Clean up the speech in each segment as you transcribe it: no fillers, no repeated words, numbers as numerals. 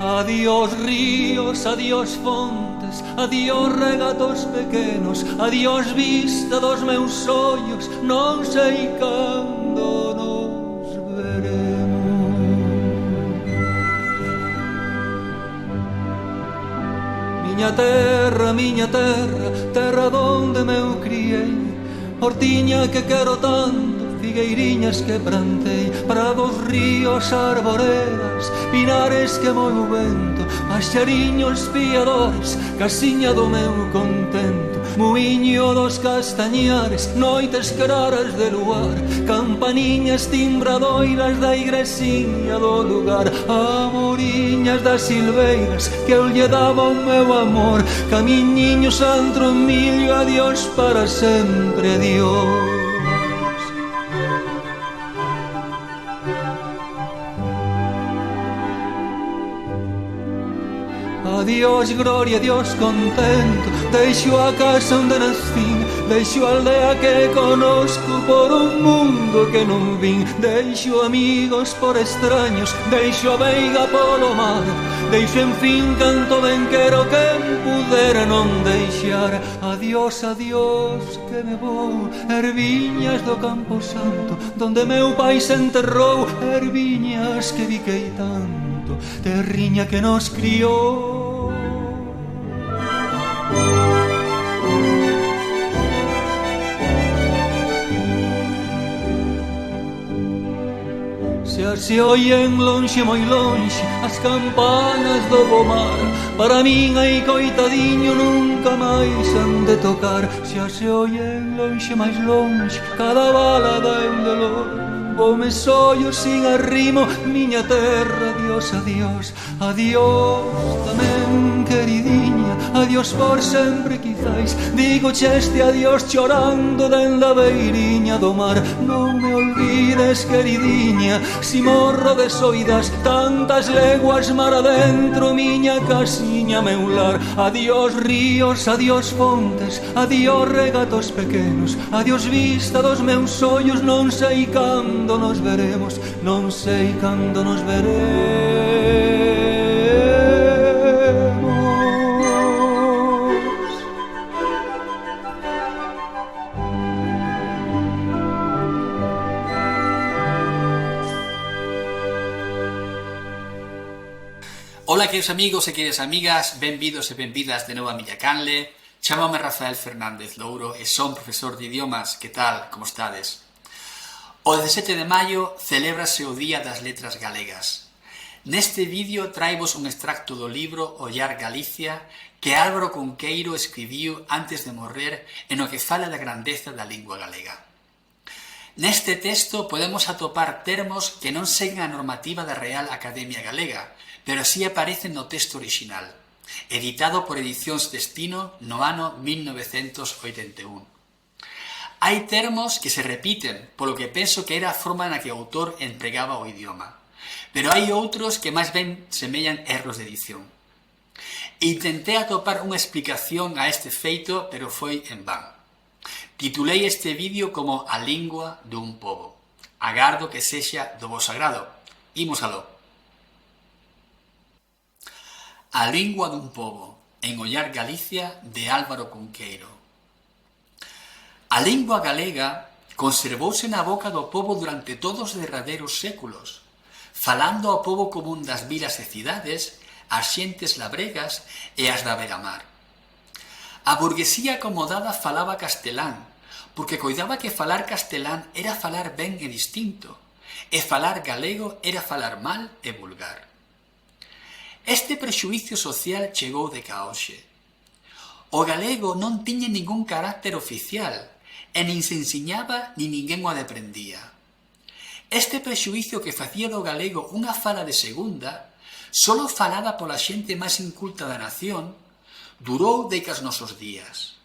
Adiós ríos, adiós fontes, adiós regatos pequenos, adiós vista dos meus ollos, non sei cando nos veremos. Miña terra, terra donde me eu criei, hortiña que quero tanto, figueiriñas que plantei, prados, ríos, arboredas, pinares que moi o vento, paxariños piadores, casiña do meu contento, muiño dos castañares, noites claras de luar, campaniñas timbradoiras da igresiña do lugar, amoriñas das silveiras que eu lle daba o meu amor, camiñiños antro millo, adiós para sempre, adiós. Adiós gloria, adiós contento, deixo a casa onde nascín, deixo a aldea que conozco por un mundo que non vin, deixo amigos por extraños, deixo a veiga polo mar, deixo en fin canto ben quero quen pudera non deixar. Adiós, adiós, que me vou, erviñas do Campo Santo, donde meu pai se enterrou, erviñas que biquei tanto, terriña que nos criou. Se oyen lonxe, moi lonxe, as campanas do pomar, para min aí coitadiño nunca máis han de tocar. Se oyen lonxe, máis lonxe, cada bala dá un dolor, voume sollo sin arrimo, miña terra, adiós, adiós, adiós tamén queridinha, adiós por sempre quizais, digo este adiós chorando dende a beiriña do mar, non me olvides queridinha, si morro de soidas, tantas leguas mar adentro, miña casiña meu lar. Adiós ríos, adiós fontes, adiós regatos pequenos, adiós vista dos meus ollos, non sei cando nos veremos, non sei cando nos veremos. Ola, queridos amigos e queridas amigas, benvidos e benvidas de novo a miña canle. Chámame Rafael Fernández Louro e son profesor de idiomas. Que tal? Como estades? O 17 de maio celébrase o Día das Letras Galegas. Neste vídeo traivos un extracto do libro Ollar Galicia que Álvaro Cunqueiro escribiu antes de morrer e no que fala da grandeza da lingua galega. Neste texto podemos atopar termos que non seguen a normativa da Real Academia Galega, pero así aparecen no texto original, editado por Edicións Destino no ano 1981. Hai termos que se repiten, polo que penso que era a forma na que o autor empregaba o idioma, pero hai outros que máis ben semellan erros de edición. Intentei atopar unha explicación a este feito, pero foi en van. Titulei este vídeo como A lingua dun pobo. Agardo que sexa do voso agrado. Imos aló. A lingua dun pobo, en Ollar Galicia, de Álvaro Cunqueiro. A lingua galega conservouse na boca do pobo durante todos os derradeiros séculos, falando ao pobo común das vilas e cidades, as xentes labregas e as da beramar. A burguesía acomodada falaba castelán, porque coidaba que falar castelán era falar ben e distinto, e falar galego era falar mal e vulgar. Este prexuízo social chegou de caoxe. O galego non tiña ningún carácter oficial, e nin se ensiñaba ni ninguén o aprendía. Este prexuízo que facía do galego unha fala de segunda, solo falada pola xente máis inculta da nación, durou decas nosos días.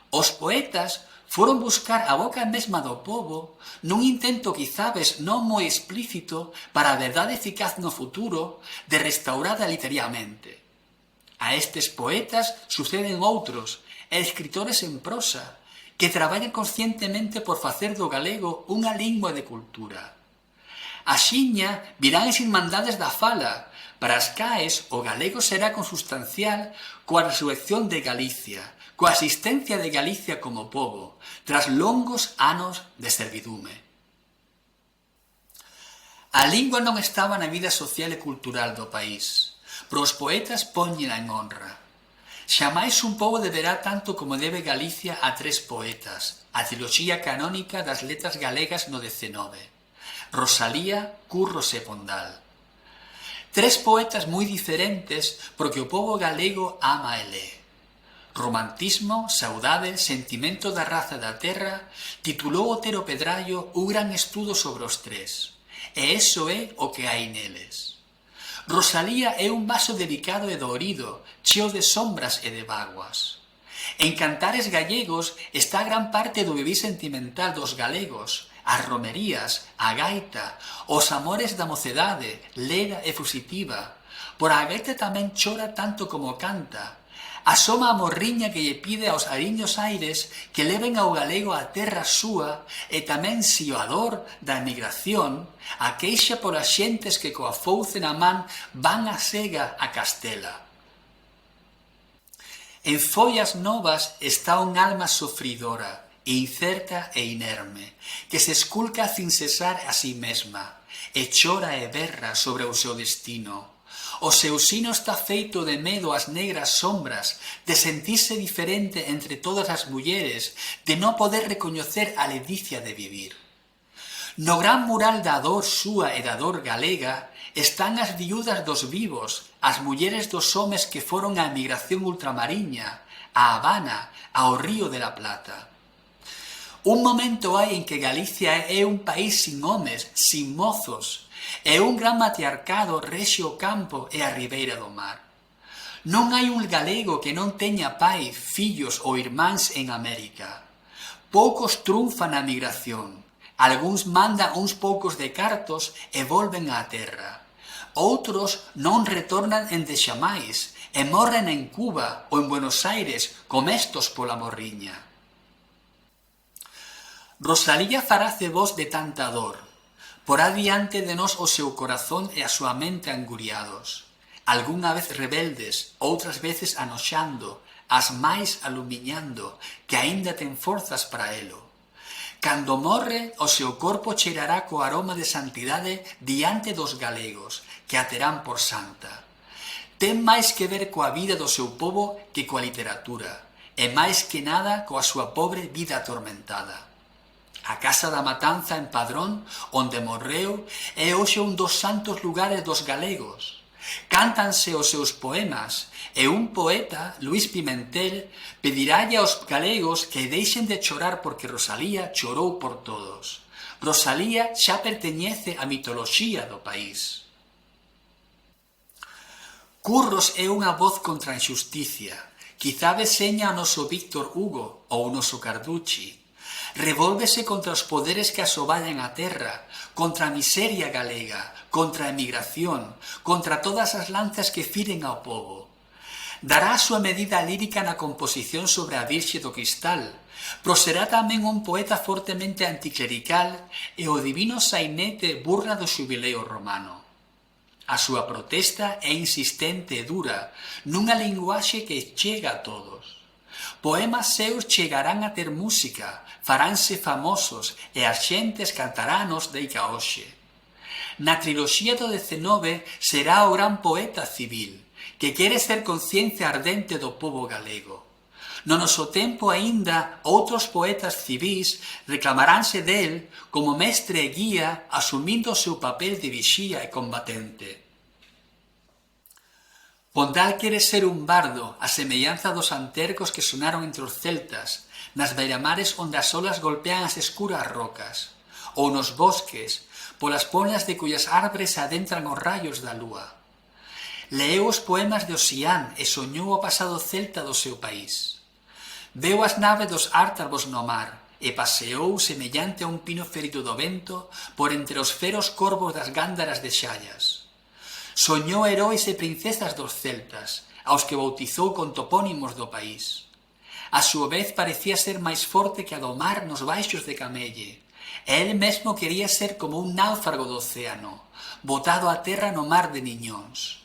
Os poetas foron buscar a boca mesma do pobo nun intento quizabes non moi explícito para a verdade eficaz no futuro de restaurada literariamente. A estes poetas suceden outros, e escritores en prosa, que traballan conscientemente por facer do galego unha lingua de cultura. Axiña virán as irmandades da fala. Para as CAES o galego será consustancial coa resurrección de Galicia, coa existencia de Galicia como pobo, tras longos anos de servidume. A lingua non estaba na vida social e cultural do país, pero os poetas póñena en honra. Xamais un pobo deberá tanto como debe Galicia a 3 poetas, a triloxía canónica das letras galegas no XIX, Rosalía, Curros e Pondal. 3 poetas moi diferentes porque o pobo galego ama e lé. Romantismo, saudade, sentimento da raza da terra, titulou Otero Pedrallo un gran estudo sobre os 3. E iso é o que hai neles. Rosalía é un vaso delicado e dorido, cheo de sombras e de vaguas. En Cantares Gallegos está gran parte do vivir sentimental dos galegos, as romerías, a gaita, os amores da mocedade, lera e fusitiva. Por a gaita tamén chora tanto como canta. Asoma a morriña que lle pide aos ariños aires que leven ao galego a terra súa e tamén si o ador da emigración a queixa polas xentes que coa fouce na man van a cega a Castela. En Follas Novas está un alma sofridora, incerta e inerme, que se esculca sin cesar a si mesma, e chora e berra sobre o seu destino. O seu sino está feito de medo ás negras sombras, de sentirse diferente entre todas as mulleres, de non poder recoñecer a ledicia de vivir. No gran mural da dor súa e da dor galega están as viúdas dos vivos, as mulleres dos homes que foron á emigración ultramariña, a Habana, ao Río de la Plata. Un momento hai en que Galicia é un país sin homes, sin mozos, e un gran matriarcado rexe o campo e a ribeira do mar. Non hai un galego que non teña pai, fillos ou irmáns en América. Poucos trunfan a migración, algúns mandan uns poucos de cartos e volven á terra. Outros non retornan endexamais e morren en Cuba ou en Buenos Aires comestos pola morriña. Rosalía farase voz de tanta dor. Porá diante de nós o seu corazón e a súa mente anguriados, algunha vez rebeldes, outras veces anoxando, as máis alumiñando, que aínda ten forzas para elo. Cando morre, o seu corpo cheirará co aroma de santidade diante dos galegos, que a terán por santa. Ten máis que ver coa vida do seu pobo que coa literatura, e máis que nada coa súa pobre vida atormentada. A Casa da Matanza en Padrón, onde morreu, é hoxe un dos santos lugares dos galegos. Cántanse os seus poemas, e un poeta, Luis Pimentel, pedirálle aos galegos que deixen de chorar porque Rosalía chorou por todos. Rosalía xa perteñece á mitoloxía do país. Curros é unha voz contra a injusticia. Quizá veseña o noso Víctor Hugo ou o noso Carducci. Revólvese contra os poderes que asoballan a terra, contra a miseria galega, contra a emigración, contra todas as lanzas que firen ao pobo. Dará a súa medida lírica na composición sobre a Virxe do Cristal, pero será tamén un poeta fortemente anticlerical e o divino sainete burla do xubileo romano. A súa protesta é insistente e dura, nunha linguaxe que chega a todos. Poemas seus chegarán a ter música, faránse famosos e as xentes cantarános deica hoxe. Na triloxía do XIX será o gran poeta civil, que quere ser conciencia ardente do pobo galego. No noso tempo aínda outros poetas civís reclamaránse del como mestre e guía asumindo o seu papel de vixía e combatente. Pondal quere ser un bardo, a semellanza dos antercos que sonaron entre os celtas, nas beiramares onde as olas golpean as escuras rocas, ou nos bosques, polas polas de cuyas árbores adentran os rayos da lúa. Leeu os poemas de Ossian e soñou o pasado celta do seu país. Veu as naves dos ártabros no mar e paseou semellante a un pino ferido do vento por entre os feros corvos das gándaras de Xallas. Soñou heróis e princesas dos celtas, aos que bautizou con topónimos do país. A súa vez parecía ser máis forte que a do mar nos baixos de Camelle, e el mesmo quería ser como un náufrago do océano, botado a terra no mar de Niñóns.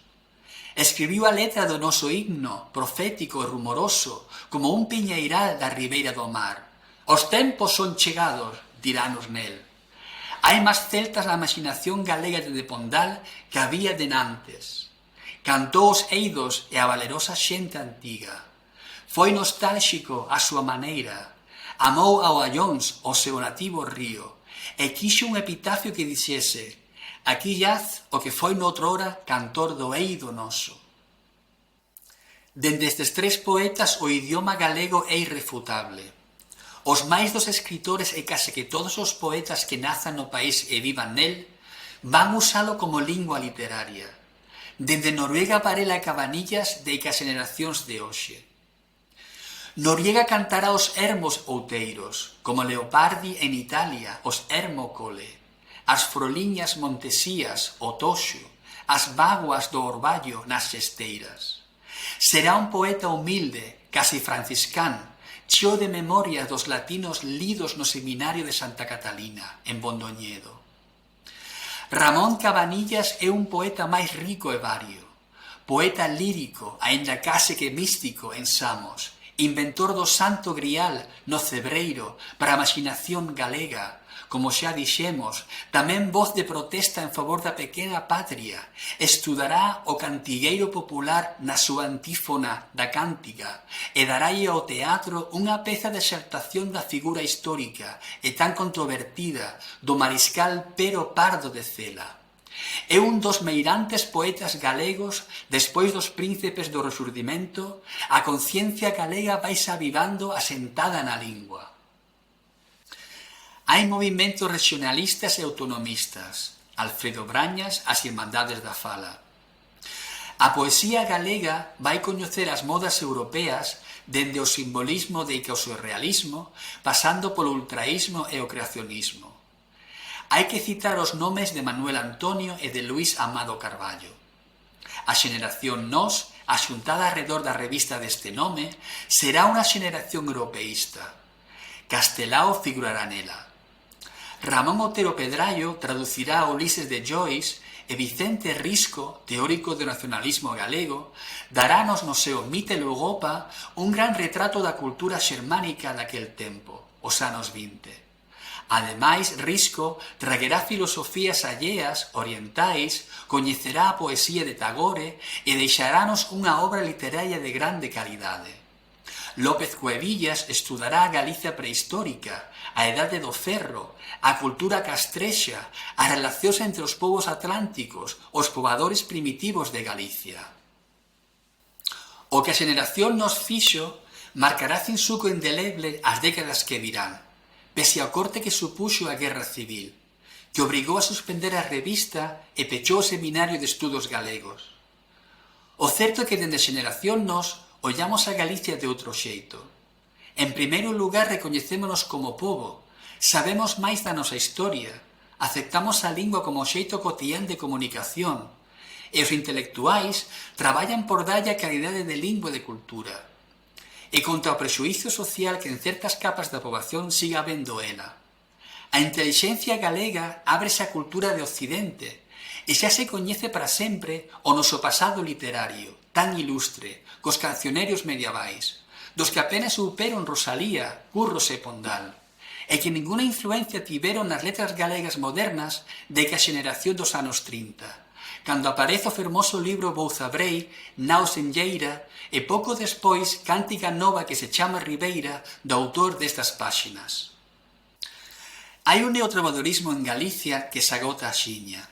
Escribiu a letra do noso himno, profético e rumoroso, como un piñeiral da ribeira do mar. Os tempos son chegados, dirános nel. Hai máis celtas na imaginación galega de Pondal que había denantes. Cantou os eidos e a valerosa xente antiga. Foi nostálxico a súa maneira. Amou ao Allóns, o seu nativo río, e quixo un epitafio que dixese: aquí yaz o que foi noutrora cantor do eido noso. Dende estes tres poetas o idioma galego é irrefutable. Os máis dos escritores e case que todos os poetas que nazan no país e vivan nel van usalo como lingua literaria. Dende Noruega Varela e Cabanillas de que as generacións de hoxe. Noriega cantará os ermos outeiros, como Leopardi en Italia, os Ermocole, as froliñas montesías, o toxo, as vaguas do orballo nas xesteiras. Será un poeta humilde, casi franciscán, cheo de memoria dos latinos lidos no seminario de Santa Catalina, en Bondoñedo. Ramón Cabanillas é un poeta máis rico e vario, poeta lírico, aínda case que místico en Samos, inventor do Santo Grial no Cebreiro para a imaginación galega, como xa dixemos, tamén voz de protesta en favor da pequena patria, estudará o cantigueiro popular na súa antífona da cántiga e darálle ao teatro unha peza de exaltación da figura histórica e tan controvertida do mariscal Pero Pardo de Cela. É un dos meirantes poetas galegos despois dos príncipes do Resurdimento. A conciencia galega vaise avivando asentada na lingua. Hai movimentos regionalistas e autonomistas. Alfredo Brañas, as Irmandades da Fala. A poesía galega vai coñecer as modas europeas dende o simbolismo de que o surrealismo, pasando polo ultraísmo e o creacionismo. Hai que citar os nomes de Manuel Antonio e de Luís Amado Carballo. A xeneración Nós, axuntada arredor da revista deste nome, será unha xeneración europeísta. Castelao figurará nela. Ramón Otero Pedrallo traducirá a Ulises de Joyce e Vicente Risco, teórico do nacionalismo galego, darános no seu Mite Lugopa un gran retrato da cultura xermánica daquel tempo, os anos 20. Ademais, Risco traguerá filosofías alleas, orientais, coñecerá a poesía de Tagore e deixarános unha obra literaria de grande calidade. López Cuevillas estudará a Galicia prehistórica, a Edade do Ferro, a cultura castrexa, as relacións entre os povos atlánticos, os pobadores primitivos de Galicia. O que a xeneración nos fixo marcará cinsuco indeleble as décadas que virán, pese ao corte que supuxo a Guerra Civil, que obrigou a suspender a revista e pechou o Seminario de Estudos Galegos. O certo é que dende xeneración nos ollamos a Galicia de outro xeito. En primeiro lugar, recoñecémonos como pobo, sabemos máis da nosa historia, aceptamos a lingua como xeito cotián de comunicación, e os intelectuais traballan por dalle a calidade de lingua e de cultura. E contra o prexuízo social que en certas capas da poboación siga habendo ela. A intelixencia galega ábrese á cultura de Occidente e xa se coñece para sempre o noso pasado literario, tan ilustre, cos cancionerios medievais, dos que apenas superon Rosalía, Curros e Pondal, e que ninguna influencia tiveron nas letras galegas modernas de que a xeneración dos anos 30, cando aparece o fermoso libro Bouzabrei, Naos en Lleira, e pouco despois Cántica Nova que se chama Ribeira, do autor destas páxinas. Hai un neotrovadorismo en Galicia que se agota a xiña,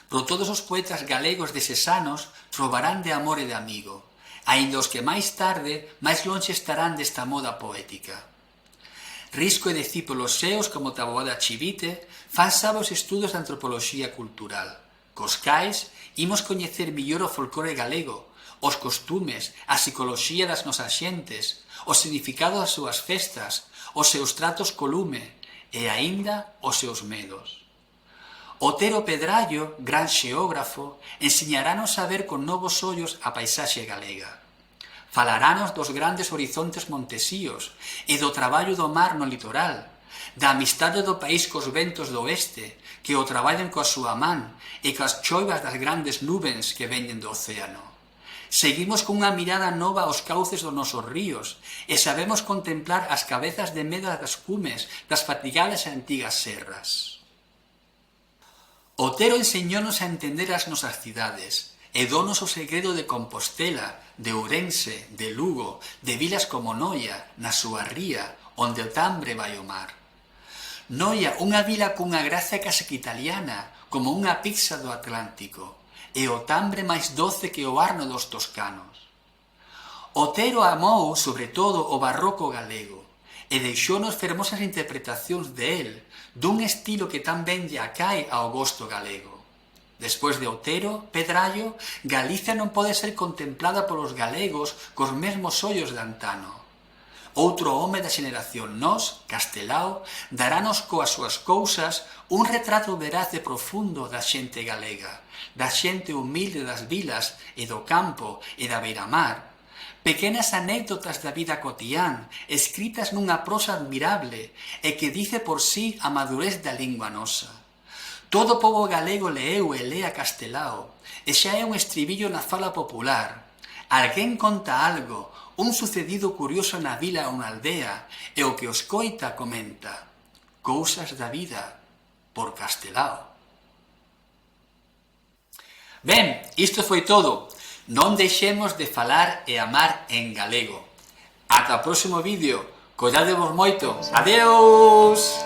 pero todos os poetas galegos deses anos trobarán de amor e de amigo, aínda os que máis tarde, máis lonxe estarán desta moda poética. Risco e discípulos seus, como Taboada Chivite, fan sabos estudos de antropoloxía cultural. Cos cais, imos coñecer millor o folclore galego, os costumes, a psicoloxía das nosas xentes, o significado das súas festas, os seus tratos co lume e aínda os seus medos. Otero Pedrallo, gran xeógrafo, ensiñarános a ver con novos ollos a paisaxe galega. Falarános dos grandes horizontes montesíos e do traballo do mar no litoral, da amistade do país cos ventos do oeste, que o traballan coa súa man, e coas choivas das grandes nubens que veñen do océano. Seguimos con unha mirada nova aos cauces dos nosos ríos, e sabemos contemplar as cabezas de medra das cumes das fatigadas e antigas serras. Otero enseñounos a entender as nosas cidades, e donos o segredo de Compostela, de Ourense, de Lugo, de vilas como Noia, na súa ría, onde o Tambre vai ao mar. Noia, unha vila cunha gracia case que italiana, como unha pizza do Atlántico, e o Tambre máis doce que o Arno dos toscanos. Otero amou, sobre todo, o barroco galego, e deixounos fermosas interpretacións de él, dun estilo que tan ben lle acae ao gosto galego. Despois de Otero, Pedrallo, Galicia non pode ser contemplada polos galegos cos mesmos ollos de antano. Outro home da xeneración nós, Castelao, darános coas súas cousas un retrato veraz e profundo da xente galega, da xente humilde das vilas e do campo e da beiramar, pequenas anécdotas da vida cotián, escritas nunha prosa admirable e que dice por sí a madurez da lingua nosa. Todo o pobo galego leeu e lea Castelao, e xa é un estribillo na fala popular. Alguén conta algo, un sucedido curioso na vila ou na aldea, e o que os coita comenta. Cousas da vida, por Castelao. Ben, isto foi todo. Non deixemos de falar e amar en galego. Ata o próximo vídeo. Coidadevos moito. Adeus!